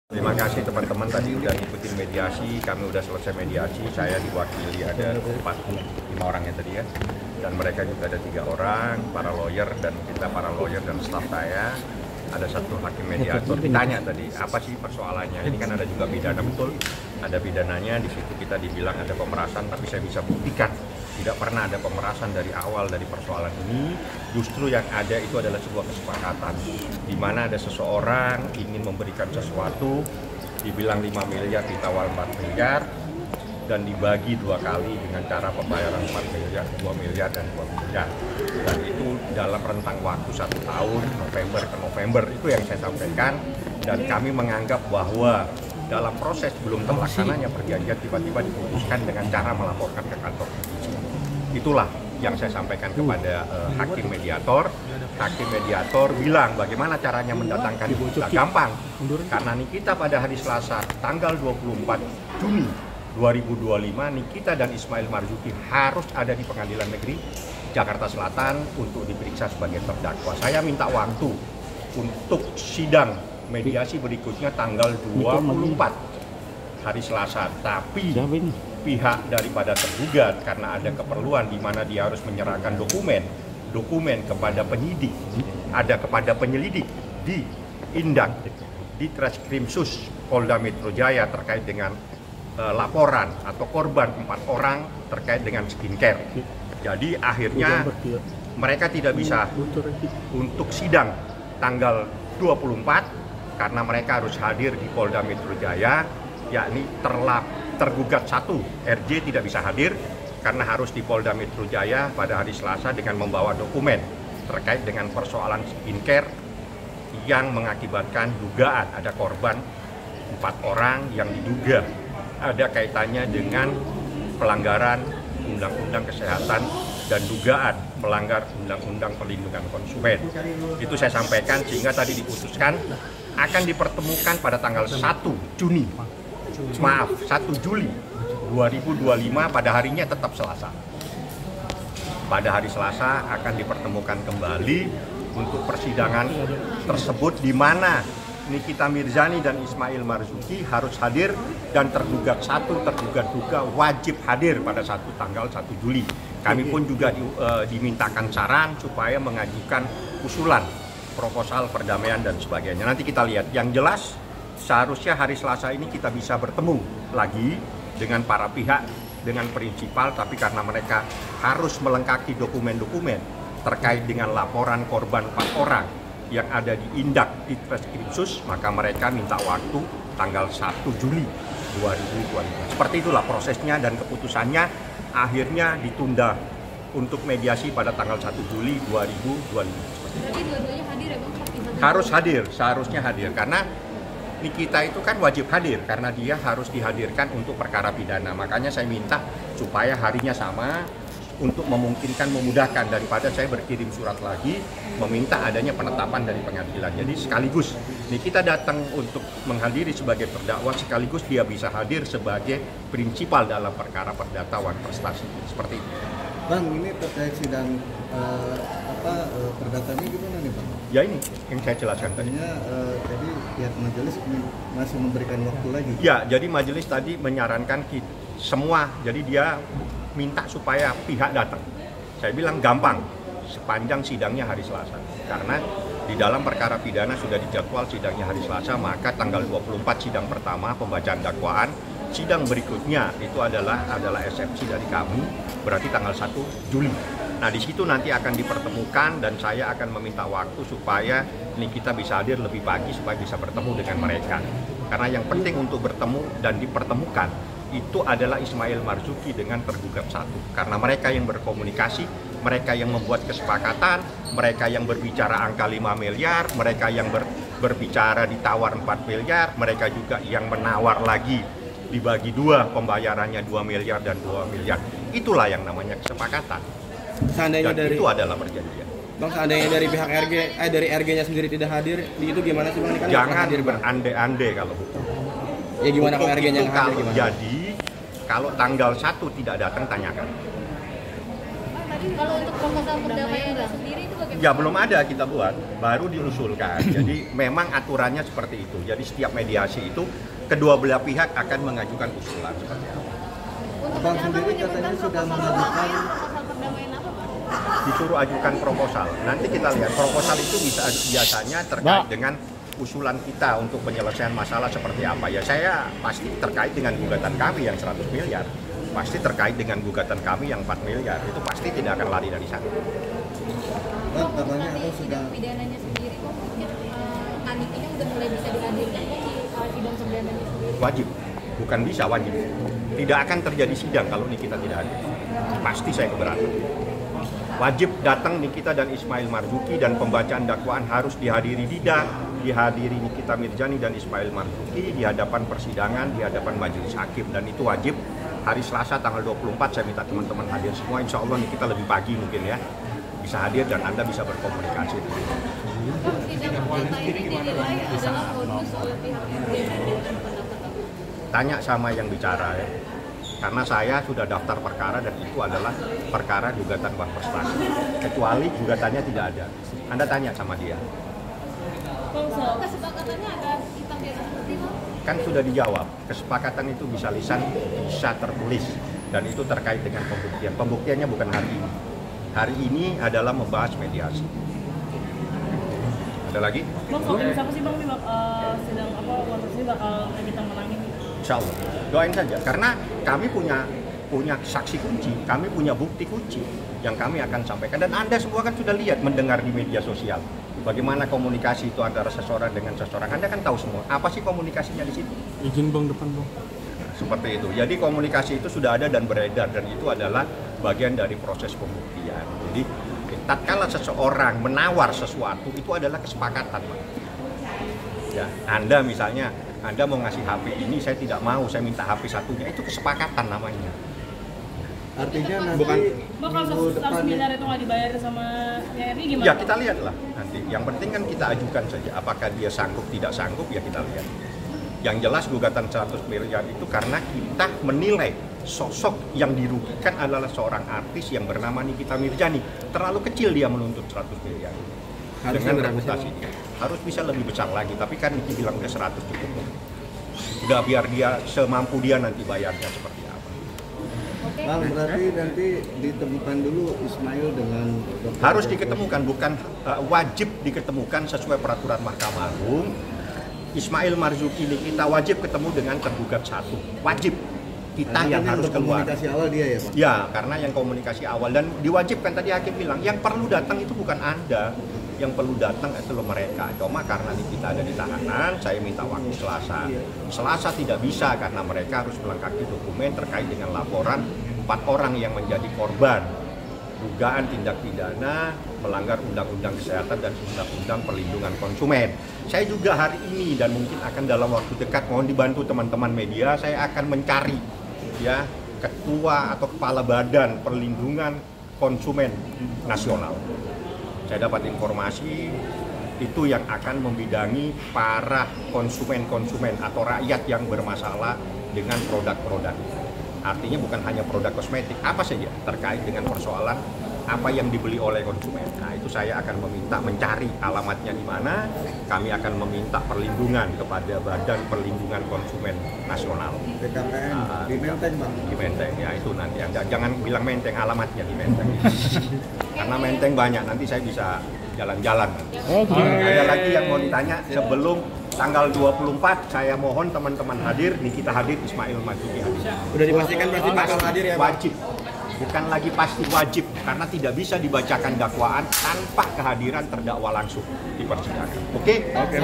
Terima kasih teman-teman tadi udah ngikutin mediasi, kami udah selesai mediasi, saya diwakili ada 5 orang ya tadi ya, dan mereka juga ada 3 orang, para lawyer dan kita para lawyer dan staf saya, ada 1 hakim mediator. Ditanya tadi apa sih persoalannya, ini kan ada juga pidana, betul, ada pidananya, di situ kita dibilang ada pemerasan, tapi saya bisa buktikan tidak pernah ada pemerasan dari awal dari persoalan ini. Justru yang ada itu adalah sebuah kesepakatan di mana ada seseorang ingin memberikan sesuatu, dibilang 5 miliar ditawar 4 miliar dan dibagi 2 kali dengan cara pembayaran 4 miliar, 2 miliar dan 2 miliar, dan itu dalam rentang waktu 1 tahun, November ke November. Itu yang saya sampaikan, dan kami menganggap bahwa dalam proses belum terlaksananya perjanjian tiba-tiba diputuskan dengan cara melaporkan ke kantor polisi. Itulah yang saya sampaikan kepada hakim mediator. Hakim mediator bilang bagaimana caranya mendatangkan Nikita. Gampang, karena Nikita pada hari Selasa tanggal 24 Juni 2025 Nikita dan Ismail Marzuki harus ada di Pengadilan Negeri Jakarta Selatan untuk diperiksa sebagai terdakwa. Saya minta waktu untuk sidang mediasi berikutnya tanggal 24 hari Selasa, tapi pihak daripada tergugat karena ada keperluan di mana dia harus menyerahkan dokumen kepada penyidik, ada kepada penyelidik di Indak, di Treskrimsus Polda Metro Jaya terkait dengan laporan atau korban 4 orang terkait dengan skincare. Jadi akhirnya mereka tidak bisa untuk sidang tanggal 24 karena mereka harus hadir di Polda Metro Jaya, yakni tergugat 1, RJ tidak bisa hadir karena harus di Polda Metro Jaya pada hari Selasa dengan membawa dokumen terkait dengan persoalan skincare yang mengakibatkan dugaan ada korban 4 orang yang diduga ada kaitannya dengan pelanggaran Undang-Undang Kesehatan dan dugaan melanggar Undang-Undang Perlindungan Konsumen. Itu saya sampaikan sehingga tadi diputuskan akan dipertemukan pada tanggal 1 Juli 2025 pada harinya tetap Selasa. Pada hari Selasa akan dipertemukan kembali untuk persidangan tersebut di mana Nikita Mirzani dan Ismail Marzuki harus hadir dan tergugat 1, tergugat 2 wajib hadir pada tanggal 1 Juli. Kami pun juga dimintakan saran supaya mengajukan usulan proposal perdamaian dan sebagainya. Nanti kita lihat. Yang jelas seharusnya hari Selasa ini kita bisa bertemu lagi dengan para pihak, dengan prinsipal, tapi karena mereka harus melengkapi dokumen-dokumen terkait dengan laporan korban 4 orang yang ada di Indak di Treskrimsus, maka mereka minta waktu tanggal 1 Juli 2025. Seperti itulah prosesnya dan keputusannya akhirnya ditunda untuk mediasi pada tanggal 1 Juli 2025. Berarti dua-duanya hadir ya Bang? Harus hadir, seharusnya hadir karena Nikita itu kan wajib hadir karena dia harus dihadirkan untuk perkara pidana. Makanya saya minta supaya harinya sama untuk memudahkan daripada saya berkirim surat lagi meminta adanya penetapan dari pengadilan. Jadi sekaligus Nikita datang untuk menghadiri sebagai terdakwa, sekaligus dia bisa hadir sebagai prinsipal dalam perkara perdata wan prestasi. Seperti itu. Bang, ini terkait sidang perdatanya gimana nih Bang? Ya ini yang saya jelaskan tadi. Tadi pihak majelis masih memberikan waktu lagi. Ya, jadi majelis tadi menyarankan semua, jadi dia minta supaya pihak datang. Saya bilang gampang, sepanjang sidangnya hari Selasa. Karena di dalam perkara pidana sudah dijadwal sidangnya hari Selasa, maka tanggal 24 sidang pertama pembacaan dakwaan, sidang berikutnya itu adalah eksepsi dari kami, berarti tanggal 1 Juli. Nah di situ nanti akan dipertemukan dan saya akan meminta waktu supaya Nikita bisa hadir lebih pagi supaya bisa bertemu dengan mereka. Karena yang penting untuk bertemu dan dipertemukan itu adalah Ismail Marzuki dengan tergugat 1. Karena mereka yang berkomunikasi, mereka yang membuat kesepakatan, mereka yang berbicara angka 5 miliar, mereka yang berbicara ditawar 4 miliar, mereka juga yang menawar lagi dibagi 2 pembayarannya 2 miliar dan 2 miliar. Itulah yang namanya kesepakatan. Seandainya dan dari itu adalah perjanjian. Bang, seandainya dari pihak RG, dari RG-nya sendiri tidak hadir, itu gimana sih Bang? Ini kan jangan hadir, Bang. berandai-andai kalau hukum. Ya gimana Hukum kalau RG-nya itu nggak hadir kalau gimana? jadi kalau tanggal 1 tidak datang tanyakan. Bang, tadi Kalau untuk proposal perdamaian sendiri itu bagaimana? Ya belum ada kita buat, baru diusulkan. Jadi memang aturannya seperti itu. Jadi setiap mediasi itu kedua belah pihak akan mengajukan usulan seperti apa. Untuk Abang sendiri katanya sudah mengajukan proposal perdamaian apa, Pak? Disuruh ajukan proposal. Nanti kita lihat proposal itu bisa biasanya terkait dengan usulan kita untuk penyelesaian masalah seperti apa. Ya saya pasti terkait dengan gugatan kami yang 100 miliar. Pasti terkait dengan gugatan kami yang 4 miliar. Itu pasti tidak akan lari dari sana. Bang, katanya Nanti abang sudah sidang pidananya sendiri kok mungkin Nikita udah mulai bisa dihadirkan di sidang perdananya sendiri. Wajib, bukan bisa, wajib. Tidak akan terjadi sidang kalau Nikita tidak hadir. Pasti saya keberatan. Wajib datang Nikita dan Ismail Marzuki dan pembacaan dakwaan harus dihadiri dihadiri Nikita Mirjani dan Ismail Marzuki di hadapan persidangan, di hadapan majelis hakim, dan itu wajib. Hari Selasa tanggal 24 saya minta teman-teman hadir semua. Insya Allah Nikita lebih pagi mungkin ya bisa hadir dan Anda bisa berkomunikasi. Sidang perdata ini dinilai adalah modus oleh pihak yang mengajukan pendapat. Tanya sama yang bicara ya. Karena saya sudah daftar perkara dan itu adalah perkara gugatan bank prestasi. Kecuali gugatannya tidak ada. Anda tanya sama dia. Kesepakatannya ada hitam di atas putih, Bang? Kan sudah dijawab. Kesepakatan itu bisa lisan, bisa tertulis. Dan itu terkait dengan pembuktian. Pembuktiannya bukan hari ini. Hari ini adalah membahas mediasi. Ada lagi? Bang, kalau siapa sih Bang nih sedang apa kontestasi bakal kita menangin? Insya Allah. Doain saja. Karena kami punya saksi kunci, kami punya bukti kunci yang kami akan sampaikan. Dan Anda semua kan sudah lihat, mendengar di media sosial. Bagaimana komunikasi itu antara seseorang dengan seseorang. Anda kan tahu semua. Apa sih komunikasinya di situ? Izin Bang depan Bang. Seperti itu. Jadi komunikasi itu sudah ada dan beredar dan itu adalah bagian dari proses pembuktian. Jadi tatkala seseorang menawar sesuatu itu adalah kesepakatan, Pak. Ya, Anda misalnya Anda mau ngasih HP ini, saya tidak mau, saya minta HP satunya, itu kesepakatan namanya. artinya nanti Bukan. Bang, kalau minggu 100 depan miliar itu nggak dibayar sama TNI gimana? Ya kita lihatlah nanti. Yang penting kan kita ajukan saja. Apakah dia sanggup tidak sanggup ya kita lihat. Yang jelas gugatan 100 miliar itu karena kita menilai sosok yang dirugikan adalah seorang artis yang bernama Nikita Mirjani. Terlalu kecil dia menuntut 100 miliar. Harusnya Dengan berapa sih, reputasi dia. Harus bisa lebih besar lagi. Tapi kan Niki bilang udah 100 cukup. Udah biar dia semampu dia nanti bayarnya seperti apa. Oke. Bang, berarti nanti ditemukan dulu Ismail dengan Dr. Harus diketemukan, bukan wajib diketemukan sesuai peraturan Mahkamah Agung. Ismail Marzuki ini kita wajib ketemu dengan tergugat satu, wajib kita Karena yang kan harus keluar. komunikasi awal dia ya Pak? Ya, karena yang komunikasi awal dan diwajibkan tadi hakim bilang yang perlu datang itu bukan Anda, yang perlu datang itu loh mereka. Cuma karena kita ada di tahanan, saya minta waktu Selasa. Selasa tidak bisa karena mereka harus melengkapi dokumen terkait dengan laporan 4 orang yang menjadi korban dugaan tindak pidana melanggar undang-undang kesehatan dan undang-undang perlindungan konsumen. Saya juga hari ini dan mungkin akan dalam waktu dekat, mohon dibantu teman-teman media, saya akan mencari ya ketua atau kepala badan perlindungan konsumen nasional. Saya dapat informasi itu yang akan membidangi para konsumen-konsumen atau rakyat yang bermasalah dengan produk-produk. Artinya bukan hanya produk kosmetik, apa saja terkait dengan persoalan apa yang dibeli oleh konsumen. Nah, itu saya akan meminta mencari alamatnya di mana. Kami akan meminta perlindungan kepada Badan Perlindungan Konsumen Nasional. BKPN di Menteng Bang. Di Menteng, ya itu nanti Anda jangan bilang Menteng, alamatnya di Menteng. Karena Menteng banyak, nanti saya bisa jalan-jalan. Ada lagi yang mau ditanya sebelum tanggal 24, saya mohon teman-teman hadir, Nikita hadir, Ismail Marzuki hadir. Udah dipastikan berarti bakal hadir ya Bang? Wajib, bukan lagi pasti, wajib, karena tidak bisa dibacakan dakwaan tanpa kehadiran terdakwa langsung di persidangan. Oke? Oke.